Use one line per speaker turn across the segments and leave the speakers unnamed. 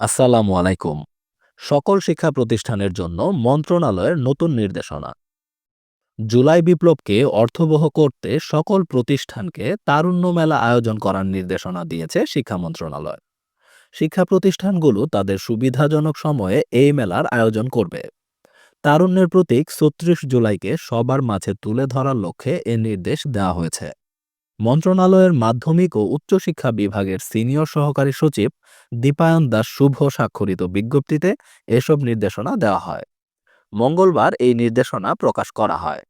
আসসালামু আলাইকুম। সকল শিক্ষা প্রতিষ্ঠানের জন্য মন্ত্রণালয়ের নতুন নির্দেশনা। জুলাই বিপ্লবকে অর্থবহ করতে সকল প্রতিষ্ঠানকে তারুণ্য মেলা আয়োজন করার নির্দেশনা দিয়েছে শিক্ষা মন্ত্রণালয়। শিক্ষা প্রতিষ্ঠানগুলো তাদের সুবিধাজনক সময়ে এই মেলার আয়োজন করবে। তারুণ্যের প্রতীক ৩৬ জুলাইকে সবার মাঝে তুলে ধরার লক্ষ্যে এ নির্দেশ দেওয়া হয়েছে। মন্ত্রণালয়ের মাধ্যমিক ও উচ্চশিক্ষা বিভাগের সিনিয়র সহকারী সচিব দীপায়ন দাস শুভ স্বাক্ষরিত বিজ্ঞপ্তিতে এসব নির্দেশনা দেওয়া হয়। মঙ্গলবার এই নির্দেশনা প্রকাশ করা হয়।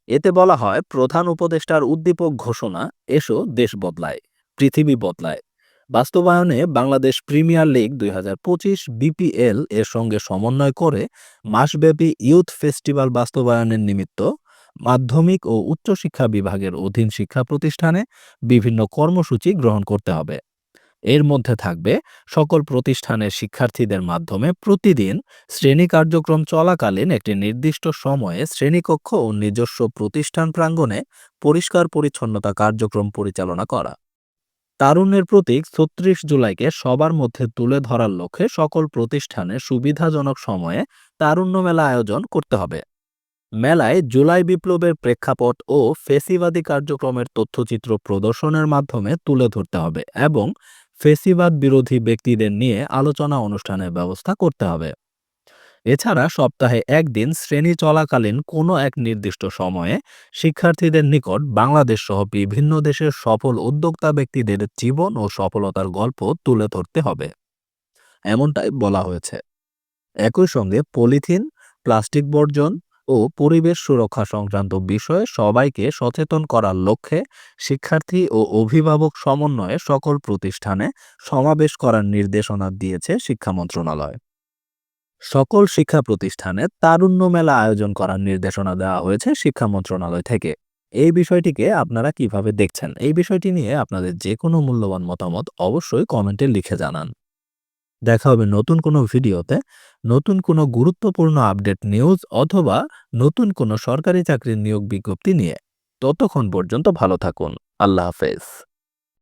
এতে বলা হয়, প্রধান উপদেষ্টার উদ্দীপক ঘোষণা "এসো দেশ বদলায়, পৃথিবী বদলায়" বাস্তবায়নে বাংলাদেশ প্রিমিয়ার লিগ ২০২৫ বিপিএল এর সঙ্গে সমন্বয় করে মাসব্যাপী ইয়ুথ ফেস্টিভ্যাল বাস্তবায়নের নিমিত্ত মাধ্যমিক ও উচ্চশিক্ষা বিভাগের অধীন শিক্ষা প্রতিষ্ঠানে বিভিন্ন কর্মসূচি গ্রহণ করতে হবে। এর মধ্যে থাকবে সকল প্রতিষ্ঠানের শিক্ষার্থীদের মাধ্যমে প্রতিদিন শ্রেণী কার্যক্রম চলাকালীন একটি নির্দিষ্ট সময়ে শ্রেণীকক্ষ ও নিজস্ব প্রতিষ্ঠান প্রাঙ্গণে পরিষ্কার পরিচ্ছন্নতা কার্যক্রম পরিচালনা করা। তারুণ্যের প্রতীক ৩৬ জুলাইকে সবার মধ্যে তুলে ধরার লক্ষ্যে সকল প্রতিষ্ঠানে সুবিধাজনক সময়ে তারুণ্য মেলা আয়োজন করতে হবে। মেলায় জুলাই বিপ্লবের প্রেক্ষাপট ও ফ্যাসিবাদী কার্যক্রমের তথ্যচিত্র প্রদর্শনের মাধ্যমে তুলে ধরতে হবে এবং ফ্যাসিবাদ বিরোধী ব্যক্তিদের নিয়ে আলোচনা অনুষ্ঠানের ব্যবস্থা করতে হবে। এছাড়া সপ্তাহে একদিন শ্রেণী চলাকালীন কোনো এক নির্দিষ্ট সময়ে শিক্ষার্থীদের নিকট বাংলাদেশ সহ বিভিন্ন দেশের সফল উদ্যোক্তা ব্যক্তিদের জীবন ও সফলতার গল্প তুলে ধরতে হবে, এমনটাই বলা হয়েছে। একই সঙ্গে পলিথিন, প্লাস্টিক বর্জন ও পরিবেশ সুরক্ষা সংক্রান্ত বিষয়ে সবাইকে সচেতন করার লক্ষ্যে শিক্ষার্থী ও অভিভাবক সমন্বয়ে সকল প্রতিষ্ঠানে সমাবেশ করার নির্দেশনা দিয়েছে শিক্ষা মন্ত্রণালয়। সকল শিক্ষা প্রতিষ্ঠানে তারুণ্য মেলা আয়োজন করার নির্দেশনা দেওয়া হয়েছে শিক্ষা মন্ত্রণালয় থেকে। এই বিষয়টিকে আপনারা কিভাবে দেখছেন? এই বিষয়টি নিয়ে আপনাদের যে কোনো মূল্যবান মতামত অবশ্যই কমেন্টে লিখে জানান। দেখা হবে নতুন কোনো ভিডিওতে, নতুন কোনো গুরুত্বপূর্ণ আপডেট নিউজ অথবা নতুন কোনো সরকারি চাকরির নিয়োগ বিজ্ঞপ্তি নিয়ে। ততক্ষণ পর্যন্ত ভালো থাকুন। আল্লাহ হাফেজ।